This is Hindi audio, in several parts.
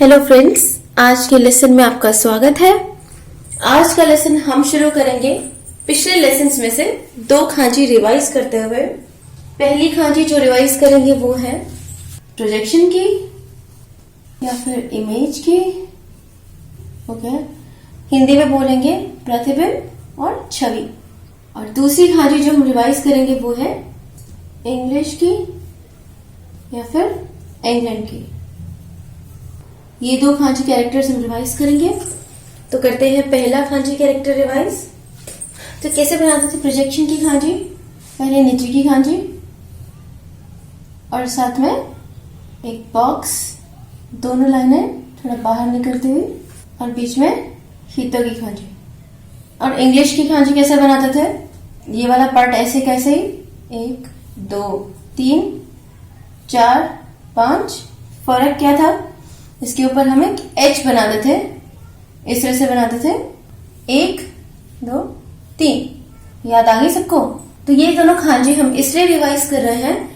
हेलो फ्रेंड्स, आज के लेसन में आपका स्वागत है। आज का लेसन हम शुरू करेंगे पिछले लेसन्स में से दो खांची रिवाइज करते हुए। पहली खांची जो रिवाइज करेंगे वो है प्रोजेक्शन की या फिर इमेज की। ओके, हिंदी में बोलेंगे प्रतिबिंब और छवि। और दूसरी खांची जो हम रिवाइज करेंगे वो है इंग्लिश की या फिर इंग्लैंड की। ये दो खांची कैरेक्टर्स हम रिवाइज करेंगे। तो करते हैं पहला खांची कैरेक्टर रिवाइज। तो कैसे बनाते थे प्रोजेक्शन की खांची? पहले नीचे की खांची और साथ में एक बॉक्स, दोनों लाइनें थोड़ा बाहर निकलती हुई और बीच में हितों की खांची। और इंग्लिश की खांची कैसे बनाते थे? ये वाला पार्ट ऐसे कैसे ही 1 2 3 4 5। फर्क क्या था? इसके ऊपर हम एक एच बनाते थे, इस तरह से बनाते थे 1 2 3। याद आ गई सबको? तो ये दोनों खांची हम इसलिए रिवाइज कर रहे हैं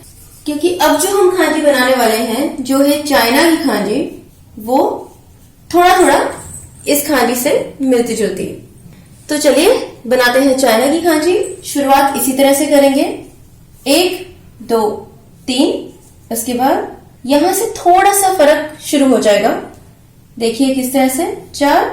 क्योंकि अब जो हम खांची बनाने वाले हैं जो है चाइना की खांची, वो थोड़ा थोड़ा इस खांची से मिलती जुलती है। तो चलिए बनाते हैं चाइना की खांची। शुरुआत इसी तरह से करेंगे 1 2 3। उसके बाद यहां से थोड़ा सा फर्क शुरू हो जाएगा। देखिए किस तरह से 4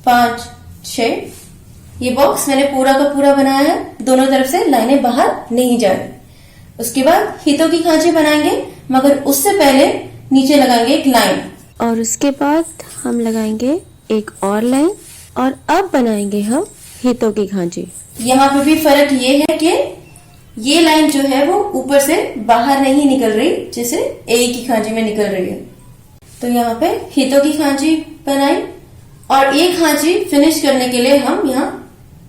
5 6। ये बॉक्स मैंने पूरा का पूरा बनाया है, दोनों तरफ से लाइनें बाहर नहीं जा रही। उसके बाद हितों की खांची बनाएंगे, मगर उससे पहले नीचे लगाएंगे एक लाइन और उसके बाद हम लगाएंगे एक और लाइन और अब बनाएंगे हम हितों की खांची। यहाँ पे भी फर्क ये है कि ये लाइन जो है वो ऊपर से बाहर नहीं निकल रही, जैसे ए की खांची में निकल रही है। तो यहाँ पे हितों की खांची बनाई और एक खांची फिनिश करने के लिए हम यहाँ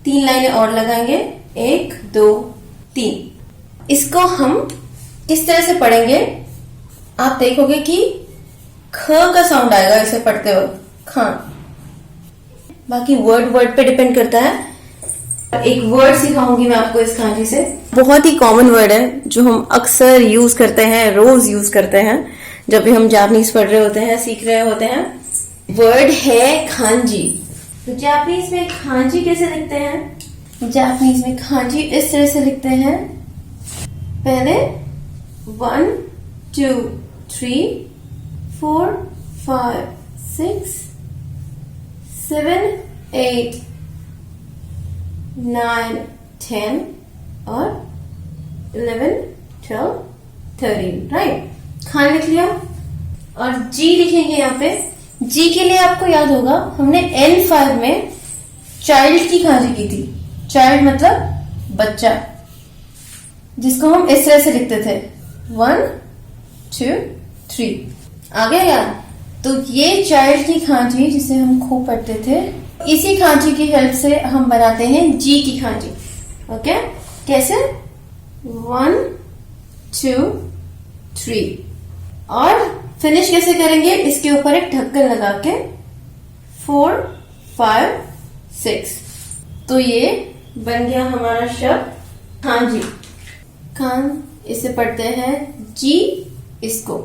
3 लाइनें और लगाएंगे 1 2 3। इसको हम किस तरह से पढ़ेंगे? आप देखोगे कि ख का साउंड आएगा इसे पढ़ते वक्त, खां। बाकी वर्ड पे डिपेंड करता है। एक वर्ड सिखाऊंगी मैं आपको इस खांची से। बहुत ही कॉमन वर्ड है जो हम अक्सर यूज करते हैं, रोज यूज करते हैं जब भी हम जापानीज पढ़ रहे होते हैं, सीख रहे होते हैं। वर्ड है खांजी। तो जापानीज में खांजी कैसे लिखते हैं? जापानीज में खांजी इस तरह से लिखते हैं। पहले 1 2 3 4 5 6 7 8 9 10 और 11 12 13। राइट, खान लिख लिया। और जी लिखेंगे यहाँ पे। जी के लिए आपको याद होगा हमने N5 में चाइल्ड की खांची की थी। चाइल्ड मतलब बच्चा, जिसको हम इस तरह से लिखते थे 1 2 3। आ गया याद? तो ये चाइल्ड की खांची जिसे हम खूब पढ़ते थे, इसी खांची की हेल्प से हम बनाते हैं जी की खांची। ओके, कैसे? 1 2 3। और फिनिश कैसे करेंगे? इसके ऊपर एक ढक्कन लगा के 4 5 6। तो ये बन गया हमारा शब्द खांजी। खान इसे पढ़ते हैं जी। इसको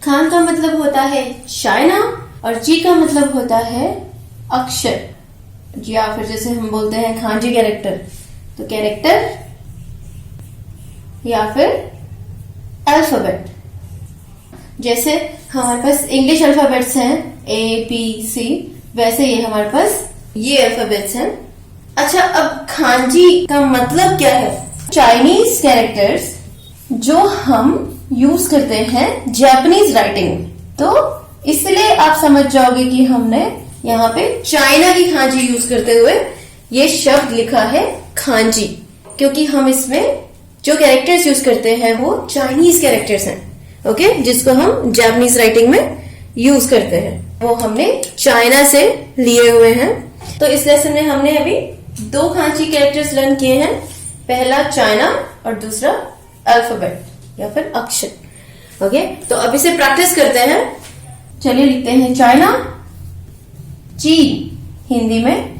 खान का मतलब होता है चाइना और जी का मतलब होता है अक्षर, या फिर जैसे हम बोलते हैं खांजी कैरेक्टर, तो कैरेक्टर या फिर अल्फाबेट। जैसे हमारे पास इंग्लिश अल्फाबेट्स हैं ABC, वैसे ये हमारे पास ये अल्फाबेट्स हैं। अच्छा, अब खांजी का मतलब क्या है? चाइनीज कैरेक्टर्स जो हम यूज करते हैं जापानीज राइटिंग में। तो इसलिए आप समझ जाओगे कि हमने यहाँ पे चाइना की खांजी यूज करते हुए ये शब्द लिखा है खांजी, क्योंकि हम इसमें जो कैरेक्टर्स यूज करते हैं वो चाइनीज कैरेक्टर्स हैं। ओके, जिसको हम जापानीज राइटिंग में यूज करते हैं, वो हमने चाइना से लिए हुए हैं। तो इस लेसन में हमने अभी 2 खांची कैरेक्टर्स लर्न किए हैं। पहला चाइना और दूसरा अल्फाबेट या फिर अक्षर। ओके, तो अब इसे प्रैक्टिस करते हैं। चलिए लिखते हैं चाइना, चीन हिंदी में।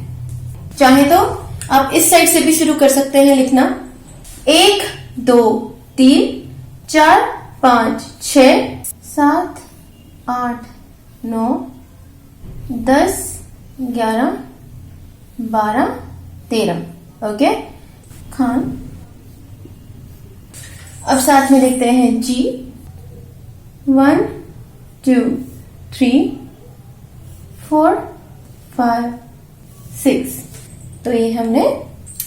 चाहे तो आप इस साइड से भी शुरू कर सकते हैं लिखना। 1 2 3 4 5 6 7 8 9 10, 11, 12, 13। ओके, खान। अब साथ में लिखते हैं जी। 1, 2, 3, 4, 5, 6। तो ये हमने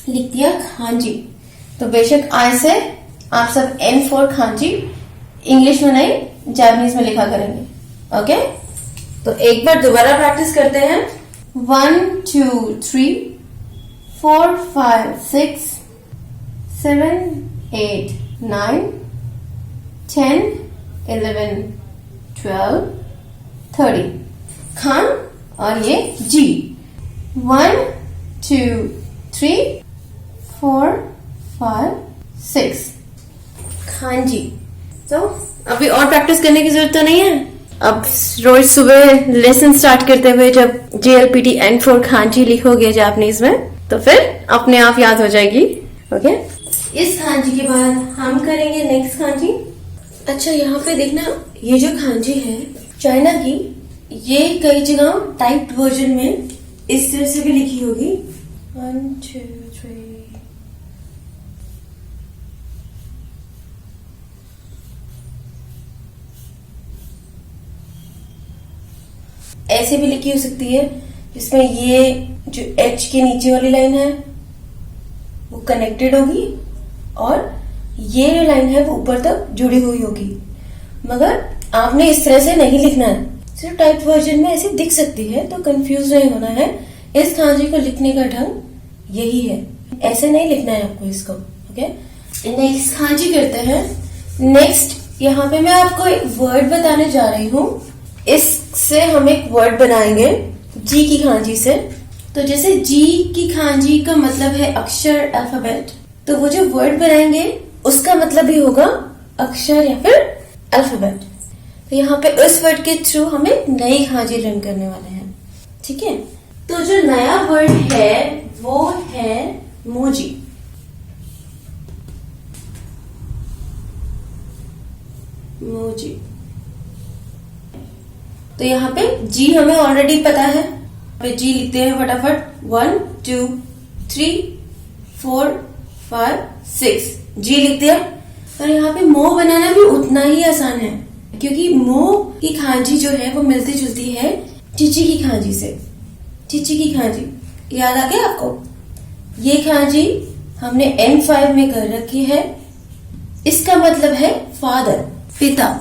लिख दिया खांजी। तो बेशक आज से आप सब N फॉर खांजी इंग्लिश में नहीं जापानीज में लिखा करेंगे। ओके, तो एक बार दोबारा प्रैक्टिस करते हैं। 1, 2, 3, 4, 5, 6, 7, 8, 9, 10, 11, 12, 13। खान और ये जी। 1, 2, 3, 4, 5, 6। खान जी। तो अभी और प्रैक्टिस करने की जरूरत तो नहीं है। अब रोज सुबह लेसन स्टार्ट करते हुए जब JLPT N फॉर खांजी लिखोगे जापानीज में तो फिर अपने आप याद हो जाएगी। ओके, इस खांजी के बाद हम करेंगे नेक्स्ट खांजी। अच्छा, यहाँ पे देखना, ये जो खांजी है चाइना की, ये कई जगह टाइप्ड वर्जन में इस तरह से भी लिखी होगी। 1, 2, 3। ऐसे भी लिखी हो सकती है, जिसमें ये जो H के नीचे वाली लाइन है वो कनेक्टेड होगी और ये लाइन है वो ऊपर तक जुड़ी हुई होगी। मगर आपने इस तरह से नहीं लिखना है, सिर्फ टाइप वर्जन में ऐसे दिख सकती है, तो कंफ्यूज नहीं होना है। इस खांजी को लिखने का ढंग यही है, ऐसे नहीं लिखना है आपको इसको। ओके, नेक्स्ट खांजी करते हैं। नेक्स्ट यहाँ पे मैं आपको एक वर्ड बताने जा रही हूँ। इससे हम एक वर्ड बनाएंगे जी की खांजी से। तो जैसे जी की खांजी का मतलब है अक्षर, अल्फाबेट, तो वो जो वर्ड बनाएंगे उसका मतलब भी होगा अक्षर या फिर अल्फाबेट। तो यहाँ पे उस वर्ड के थ्रू हम एक नई खांजी लर्न करने वाले हैं। ठीक है, तो जो नया वर्ड है वो है मोजी। मोजी। तो यहाँ पे जी हमें ऑलरेडी पता है, पे जी लिखते हैं फटाफट। 1, 2, 3, 4, 5, 6। जी लिख दिया। और यहाँ पे मो बनाना भी उतना ही आसान है, क्योंकि मो की खांजी जो है वो मिलती जुलती है चिची की खांजी से। चिची की खांजी याद आ गया आपको? ये खांजी हमने N5 में कर रखी है। इसका मतलब है फादर, पिता।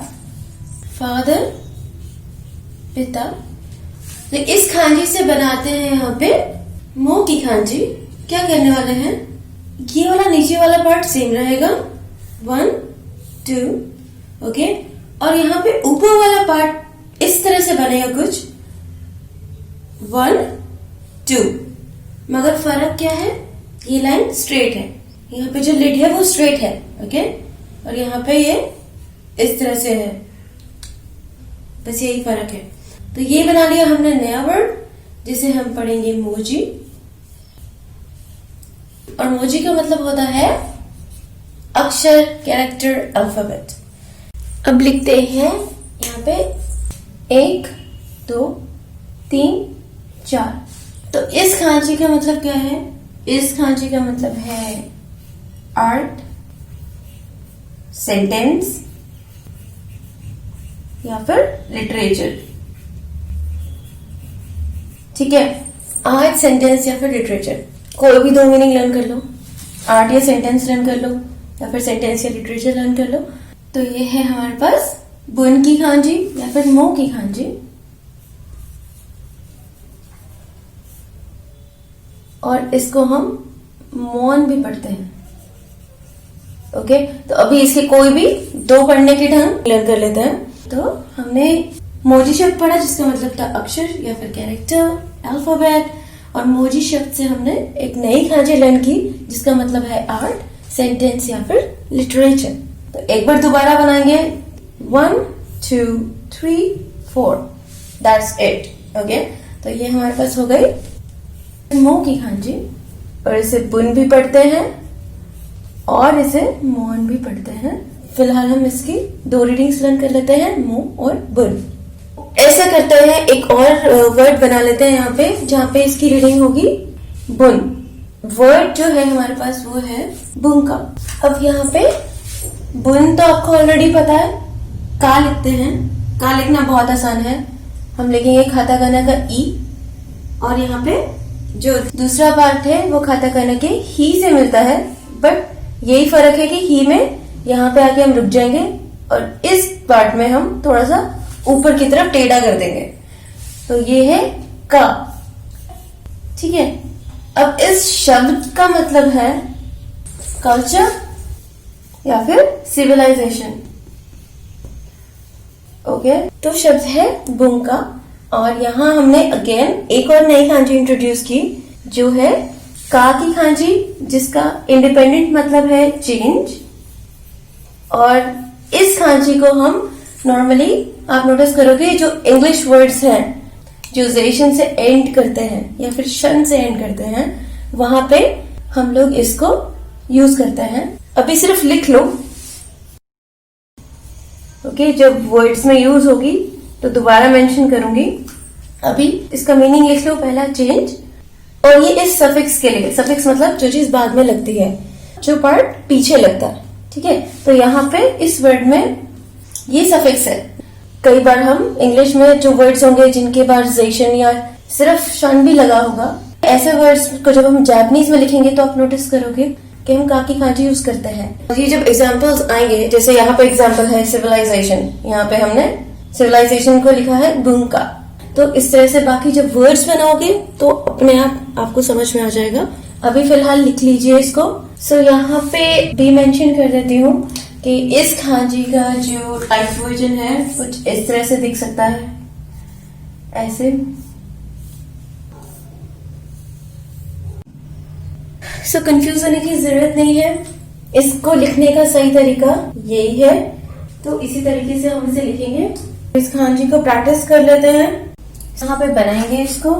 फादर, पिता। तो इस खांजी से बनाते हैं यहाँ पे मो की खांजी। क्या करने वाले हैं, ये वाला नीचे वाला पार्ट सेम रहेगा, 1, 2। ओके, और यहाँ पे ऊपर वाला पार्ट इस तरह से बनेगा कुछ, 1, 2। मगर फर्क क्या है, ये लाइन स्ट्रेट है, यहाँ पे जो लिड है वो स्ट्रेट है। ओके, और यहाँ पे ये इस तरह से है, बस यही फर्क है। तो ये बना लिया हमने नया वर्ड, जिसे हम पढ़ेंगे मोजी। और मोजी का मतलब होता है अक्षर, कैरेक्टर, अल्फाबेट। अब लिखते हैं यहाँ पे 1, 2, 3, 4। तो इस खांची का मतलब क्या है? इस खांची का मतलब है आर्ट, सेंटेंस या फिर लिटरेचर। ठीक है, आर्ट, सेंटेंस या फिर लिटरेचर, कोई भी 2 मीनिंग लर्न कर लो। आर्ट या सेंटेंस लर्न कर लो या फिर सेंटेंस या लिटरेचर लर्न कर लो। तो ये है हमारे पास बुन की खांजी या फिर मो की खांजी। और इसको हम मोन भी पढ़ते हैं। ओके, तो अभी इसके कोई भी 2 पढ़ने के ढंग लर्न कर लेते हैं। तो हमने मोजी शब्द पढ़ा, जिसका मतलब था अक्षर या फिर कैरेक्टर, अल्फाबेट। और मोजी शब्द से हमने एक नई खांजी लर्न की, जिसका मतलब है आर्ट, सेंटेंस या फिर लिटरेचर। तो एक बार दोबारा बनाएंगे, 1, 2, 3, 4। That's it. ओके, तो ये हमारे पास हो गई मो की खांजी। और इसे बुन भी पढ़ते हैं और इसे मोन भी पढ़ते हैं। फिलहाल हम इसकी 2 रीडिंग्स लर्न कर लेते हैं, मो और बुन। ऐसा करते हैं, एक और वर्ड बना लेते हैं यहाँ पे, जहाँ पे इसकी रीडिंग होगी बुन। वर्ड जो है हमारे पास वो है बुन का। अब यहाँ पे बुन तो आपको ऑलरेडी पता है, का लिखते हैं। का लिखना बहुत आसान है, हम लिखेंगे काटाकाना का ई, और यहाँ पे जो दूसरा पार्ट है वो काटाकाना के ही से मिलता है, बट यही फर्क है कि ही में यहाँ पे आके हम रुक जाएंगे और इस पार्ट में हम थोड़ा सा ऊपर की तरफ टेढ़ा कर देंगे। तो ये है का, ठीक है। अब इस शब्द का मतलब है कल्चर या फिर सिविलाइजेशन। ओके, तो शब्द है बुन का। और यहाँ हमने अगेन एक और नई खांजी इंट्रोड्यूस की, जो है का की खांजी, जिसका इंडिपेंडेंट मतलब है चेंज। और इस खांजी को हम नॉर्मली आप नोटिस करोगे, जो इंग्लिश वर्ड्स हैं जो जेशन से एंड करते हैं या फिर शन से एंड करते हैं, वहां पे हम लोग इसको यूज करते हैं। अभी सिर्फ लिख लो, ओके। जब वर्ड्स में यूज होगी तो दोबारा मेंशन करूंगी। अभी इसका मीनिंग लिख लो, पहला चेंज, और ये इस सफिक्स के लिए, सफिक्स मतलब जो चीज बाद में लगती है, जो पार्ट पीछे लगता है, ठीक है। तो यहाँ पे इस वर्ड में ये सफिक्स है। कई बार हम इंग्लिश में जो वर्ड्स होंगे जिनके बाद जेशन या सिर्फ शन भी लगा होगा, ऐसे वर्ड्स को जब हम जापानीज में लिखेंगे तो आप नोटिस करोगे कि हम का की खांजी यूज करते हैं। ये जब एग्जांपल्स आएंगे, जैसे यहाँ पे एग्जांपल है सिविलाइजेशन, यहाँ पे हमने सिविलाइजेशन को लिखा है बुन का। तो इस तरह से बाकी जब वर्ड्स बनाओगे तो अपने आप आपको समझ में आ जाएगा। अभी फिलहाल लिख लीजिए इसको। सो यहाँ पे भी मेंशन कर देती हूँ कि इस खांजी का जो टाइप वर्जन है कुछ इस तरह से दिख सकता है, ऐसे। सो कंफ्यूज होने की जरूरत नहीं है, इसको लिखने का सही तरीका यही है। तो इसी तरीके से हम इसे लिखेंगे। इस खांजी को प्रैक्टिस कर लेते हैं। यहाँ पे बनाएंगे इसको,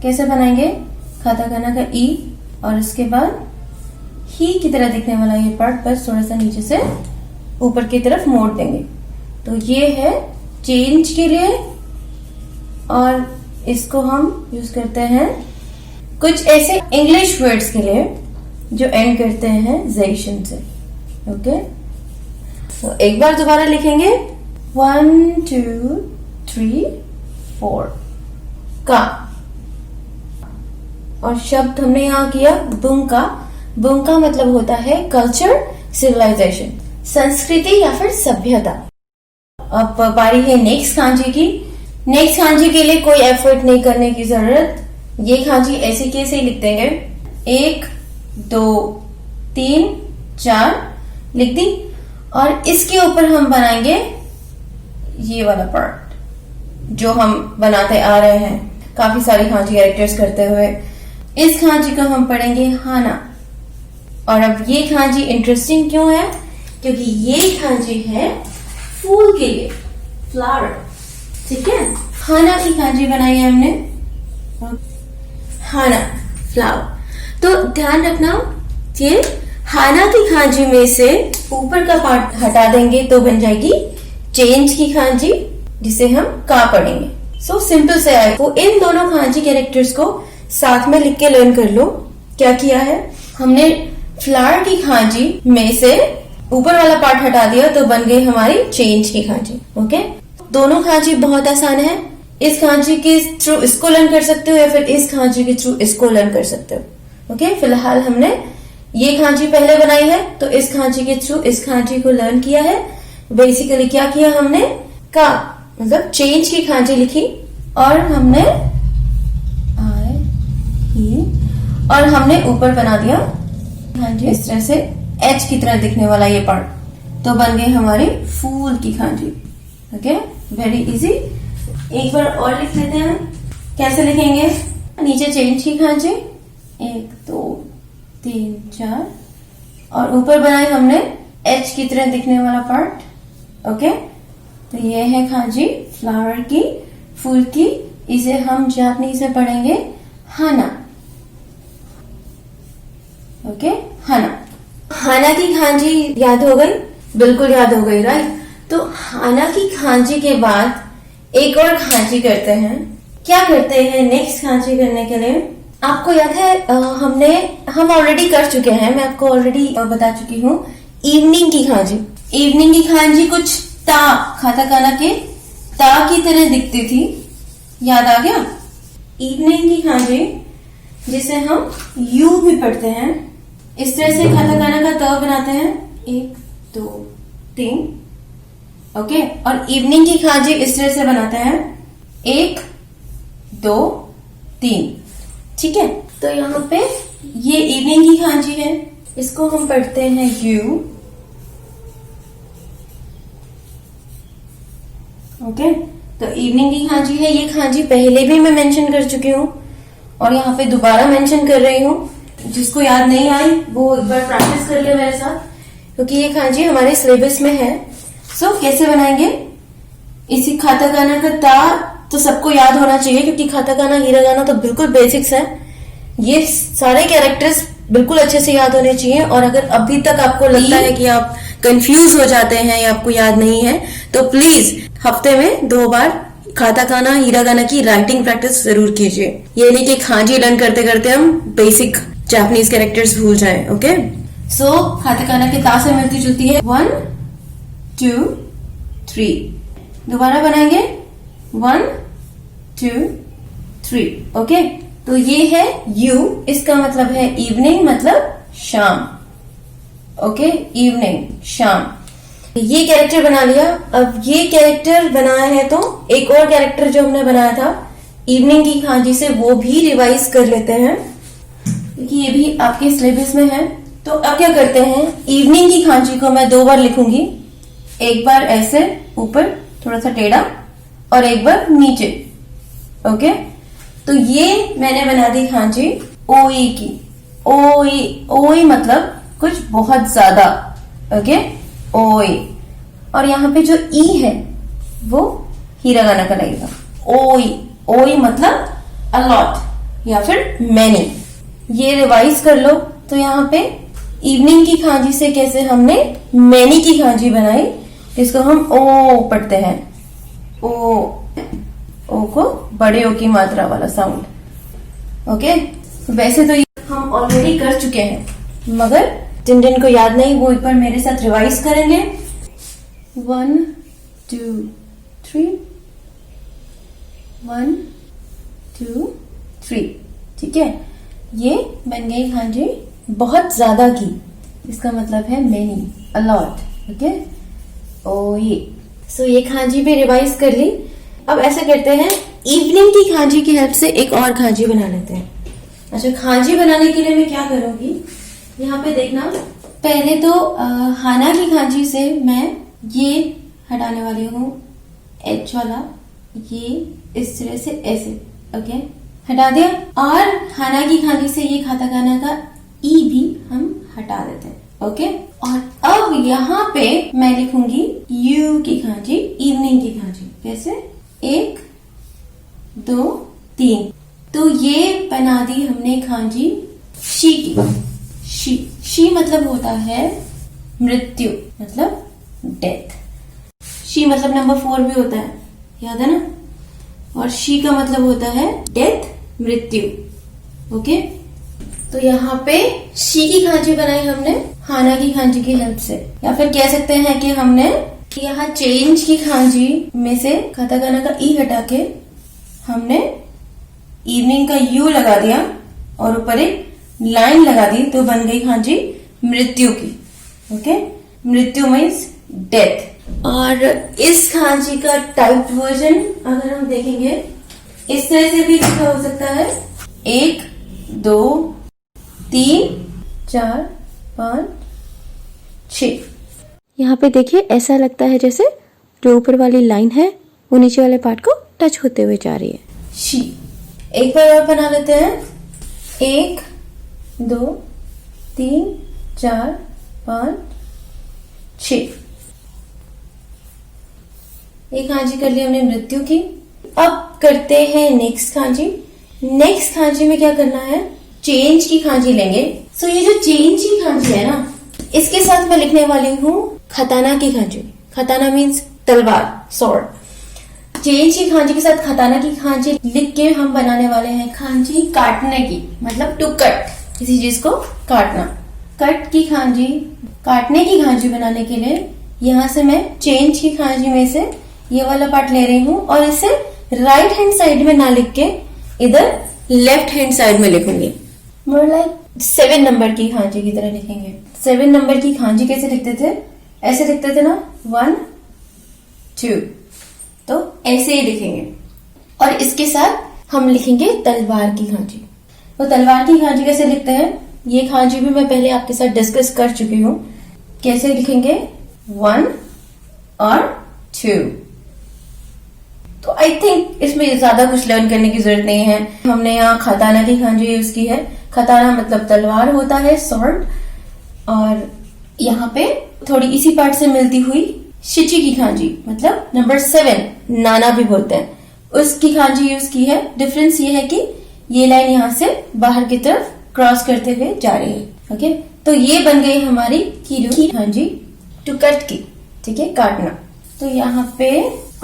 कैसे बनाएंगे, काटाकाना का ई और उसके बाद ही की तरह दिखने वाला ये पार्ट बस थोड़ा सा नीचे से ऊपर की तरफ मोड़ देंगे। तो ये है चेंज के लिए, और इसको हम यूज करते हैं कुछ ऐसे इंग्लिश वर्ड्स के लिए जो एंड करते हैं जेशन से। ओके, तो एक बार दोबारा लिखेंगे, 1 2 3 4 का। और शब्द हमने यहाँ किया बुन का। बुन का मतलब होता है कल्चर, सिविलाइजेशन, संस्कृति या फिर सभ्यता। अब बारी है नेक्स्ट खांजी की। नेक्स्ट खांजी के लिए कोई एफर्ट नहीं करने की जरूरत। ये खांजी ऐसे कैसे लिख देंगे, 1 2 3 4 लिख दी, और इसके ऊपर हम बनाएंगे ये वाला पार्ट जो हम बनाते आ रहे हैं काफी सारी खांजी कैरेक्टर्स करते हुए। इस खांजी को हम पढ़ेंगे हाना। और अब ये खांजी इंटरेस्टिंग क्यों है, क्योंकि ये खांजी है फूल के लिए, फ्लावर, ठीक है। हाना की खांजी बनाई है हमने, हाना फ्लावर। तो ध्यान रखना कि हाना की खांजी में से ऊपर का पार्ट हटा देंगे तो बन जाएगी चेंज की खांजी, जिसे हम का पढ़ेंगे। सो सिंपल से आए। तो इन दोनों खांजी कैरेक्टर्स को साथ में लिख के लर्न कर लो। क्या किया है हमने, फ्लावर की खांजी में से ऊपर वाला पार्ट हटा दिया तो बन गई हमारी चेंज की खांजी। ओके, दोनों खांजी बहुत आसान है। इस खांजी के थ्रू इसको लर्न कर सकते हो या फिर इस खांजी के थ्रू इसको लर्न कर सकते हो। ओके, फिलहाल हमने ये खांजी पहले बनाई है तो इस खांजी के थ्रू इस खांजी को लर्न किया है। बेसिकली क्या किया हमने, का मतलब चेंज की खांजी लिखी, और हमने आई ही, और हमने ऊपर बना दिया खांजी इस तरह से एच की तरह दिखने वाला ये पार्ट, तो बन गई हमारी फूल की खांजी। Okay, very easy. एक बार और लिख लेते हैं। कैसे लिखेंगे, नीचे चेंज की खांजी 1 2 3 4, और ऊपर बनाई हमने एच की तरह दिखने वाला पार्ट। ओके, तो ये है खांजी फ्लावर की, फूल की। इसे हम जापानी से पढ़ेंगे हाना। ओके, हाना। हाना की खांजी याद हो गई, बिल्कुल याद हो गई, राइट। तो हाना की खांजी के बाद एक और खांची करते हैं। क्या करते हैं नेक्स्ट खांची करने के लिए? आपको याद है हम ऑलरेडी कर चुके हैं, मैं आपको ऑलरेडी बता चुकी हूँ इवनिंग की खांची। इवनिंग की खांची कुछ ता, खाता काना के ता की तरह दिखती थी, याद आ गया? इवनिंग की खांची जिसे हम यू भी पढ़ते हैं, इस तरह से खाता काना का त बनाते हैं, 1 2 3, ओके। और इवनिंग की खांची इस तरह से बनाते हैं, 1 2 3, ठीक है। तो यहाँ पे ये इवनिंग की खांची है, इसको हम पढ़ते हैं यू, ओके। तो इवनिंग की खांची है, ये खांची पहले भी मैं मेंशन कर चुकी हूँ और यहाँ पे दोबारा मेंशन कर रही हूँ। जिसको याद नहीं आई वो एक बार प्रैक्टिस कर ले मेरे साथ, क्योंकि ये खांची हमारे सिलेबस में है। सो कैसे बनाएंगे? इसी खाता काना का ता तो सबको याद होना चाहिए, क्योंकि खाता काना हीरागाना तो बिल्कुल बेसिक्स है। ये सारे कैरेक्टर्स बिल्कुल अच्छे से याद होने चाहिए। और अगर अभी तक आपको लगता है कि आप कंफ्यूज हो जाते हैं या आपको याद नहीं है, तो प्लीज हफ्ते में 2 बार खाता काना हीरागाना की राइटिंग प्रैक्टिस जरूर कीजिए। ये नहीं कि खांची लर्न करते करते हम बेसिक जापानीज कैरेक्टर्स भूल जाएं, ओके। सो खाता काना के ता से मिलती जुलती है 1 2 3। दोबारा बनाएंगे 1 2 3, ओके। तो ये है यू, इसका मतलब है इवनिंग, मतलब शाम, ओके। इवनिंग, शाम। ये कैरेक्टर बना लिया। अब ये कैरेक्टर बनाया है तो एक और कैरेक्टर जो हमने बनाया था इवनिंग की खांची से, वो भी रिवाइज कर लेते हैं, क्योंकि ये भी आपके सिलेबस में है। तो अब क्या करते हैं, इवनिंग की खांची को मैं 2 बार लिखूंगी, एक बार ऐसे ऊपर थोड़ा सा टेढ़ा और एक बार नीचे, ओके। तो ये मैंने बना दी खांची ओई की। ओई, ओई मतलब कुछ बहुत ज्यादा, ओके, ओई। और यहाँ पे जो ई है वो हीरागाना का लगेगा, ओई। ओई मतलब अलॉट या फिर मैनी। ये रिवाइज कर लो। तो यहाँ पे इवनिंग की खांची से कैसे हमने मैनी की खांची बनाई, इसको हम ओ पढ़ते हैं, ओ। ओ को बड़े ओ की मात्रा वाला साउंड, ओके। वैसे तो ये हम ऑलरेडी कर चुके हैं, मगर जिन जिन को याद नहीं वो एक बार मेरे साथ रिवाइज करेंगे। 1 2 3, 1 2 3, ठीक है। ये बन गई खांची बहुत ज्यादा की, इसका मतलब है मेनी, अलॉट, ओके। ओ ये सो ये खांची भी रिवाइज कर ली। अब ऐसे करते हैं, इवनिंग की खांची की हेल्प से एक और खांची बना लेते हैं। अच्छा, खांची बनाने के लिए मैं क्या करूंगी, यहाँ पे देखना। पहले तो हाना की खांची से मैं ये हटाने वाली हूँ, एच वाला, ये इस तरह से ऐसे, ओके, हटा दिया। और हाना की खांची से ये खाता काना का ई भी हम हटा देते हैं, ओके। और अब यहाँ पे मैं लिखूंगी यू की खांची, इवनिंग की खांची। कैसे? 1 2 3। तो ये बना दी हमने खांची शी की। शी मतलब होता है मृत्यु, मतलब डेथ। शी मतलब नंबर 4 भी होता है, याद है ना। और शी का मतलब होता है डेथ, मृत्यु, ओके। तो यहाँ पे शी की खांची बनाई हमने हाना की खांची की हेल्प से, या फिर कह सकते हैं कि हमने यहाँ चेंज की खांची में से खाता काना का ई हटा के हमने इवनिंग का यू लगा दिया और ऊपर एक लाइन लगा दी, तो बन गई खांची मृत्यु की, ओके। मृत्यु मीन्स डेथ। और इस खांची का टाइप वर्जन अगर हम देखेंगे, इस तरह से भी लिखा हो सकता है, 1 2 3 4 5 6। यहाँ पे देखिए ऐसा लगता है जैसे जो ऊपर वाली लाइन है वो नीचे वाले पार्ट को टच होते हुए जा रही है। शी एक बार और बना लेते हैं, 1 2 3 4 5 6। एक खांची कर ली हमने मृत्यु की। अब करते हैं नेक्स्ट खांची। नेक्स्ट खांची में क्या करना है, चेंज की खांची लेंगे। सो ये जो चेंज की खांची है ना, इसके साथ मैं लिखने वाली हूँ खताना की खांची। खताना मीन्स तलवार, स्वॉर्ड। चेंज की खांजी के साथ खताना की खांजी लिख के हम बनाने वाले हैं खांजी काटने की, मतलब टू कट, किसी चीज को काटना। कट की खांजी, काटने की खांजी बनाने के लिए यहाँ से मैं चेंज की खांजी में से ये वाला पार्ट ले रही हूँ और इसे राइट हैंड साइड में ना लिख के इधर लेफ्ट हैंड साइड में लिखूंगी। मोर लाइक 7 नंबर की खांजी की तरह लिखेंगे। 7 नंबर की खांजी कैसे लिखते थे? ऐसे लिखते थे ना, 1 2, तो ऐसे ही लिखेंगे। और इसके साथ हम लिखेंगे तलवार की खांजी। तो तलवार की खांजी कैसे लिखते हैं? ये खांजी भी मैं पहले आपके साथ डिस्कस कर चुकी हूँ। कैसे लिखेंगे? 1 और 2। तो आई थिंक इसमें ज्यादा कुछ लर्न करने की जरूरत नहीं है। हमने यहाँ खताना की खांजी यूज की है। खताना मतलब तलवार होता है, स्वॉर्ड। और यहाँ पे थोड़ी इसी पार्ट से मिलती हुई शिची की खांजी, मतलब नंबर 7, नाना भी बोलते हैं, उसकी खांजी यूज की है। डिफरेंस ये है कि ये लाइन यहाँ से बाहर की तरफ क्रॉस करते हुए जा रही है। ओके, तो ये बन गई हमारी कीरू की खांजी, टू कट की, ठीक है, काटना। तो यहाँ पे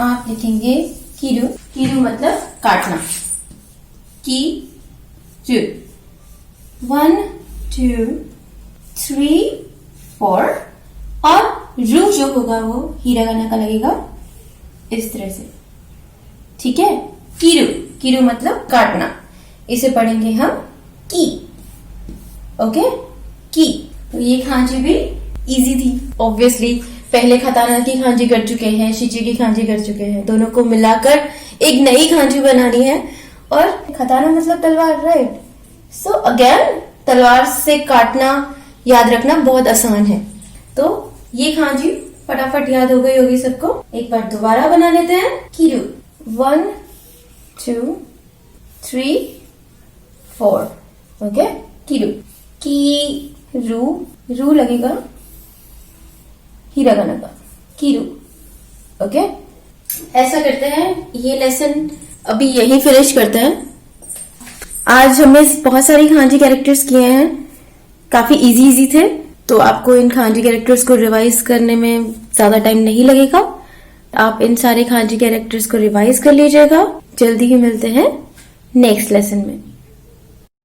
आप लिखेंगे कीरू, कीरू मतलब काटना, की 2, 1 2 3 4, और रू जो होगा वो हिरागाना का लगेगा इस तरह से, ठीक है। कीरू, कीरू मतलब काटना, इसे पढ़ेंगे हम की। ओके, की। तो ये खांजी भी इजी थी ऑब्वियसली। पहले खताना की खांजी कर चुके हैं, शिची की खांजी कर चुके हैं, दोनों को मिलाकर एक नई खांजी बनानी है। और खताना मतलब तलवार, राइट। सो अगेन तलवार से काटना याद रखना बहुत आसान है। तो ये खांजी फटाफट याद हो गई होगी सबको। एक बार दोबारा बना लेते हैं। कीरू, 1 2 3 4। ओके, कीरू, की रू, रू लगेगा हिरागाना का, कीरू। ओके, ऐसा करते हैं। ये लेसन अभी यही फिनिश करते हैं। आज हमने बहुत सारी खांजी कैरेक्टर्स किए हैं, काफी इजी थे। तो आपको इन खांजी कैरेक्टर्स को रिवाइज करने में ज्यादा टाइम नहीं लगेगा। आप इन सारे खांजी कैरेक्टर्स को रिवाइज कर लीजिएगा। जल्दी ही मिलते हैं नेक्स्ट लेसन में।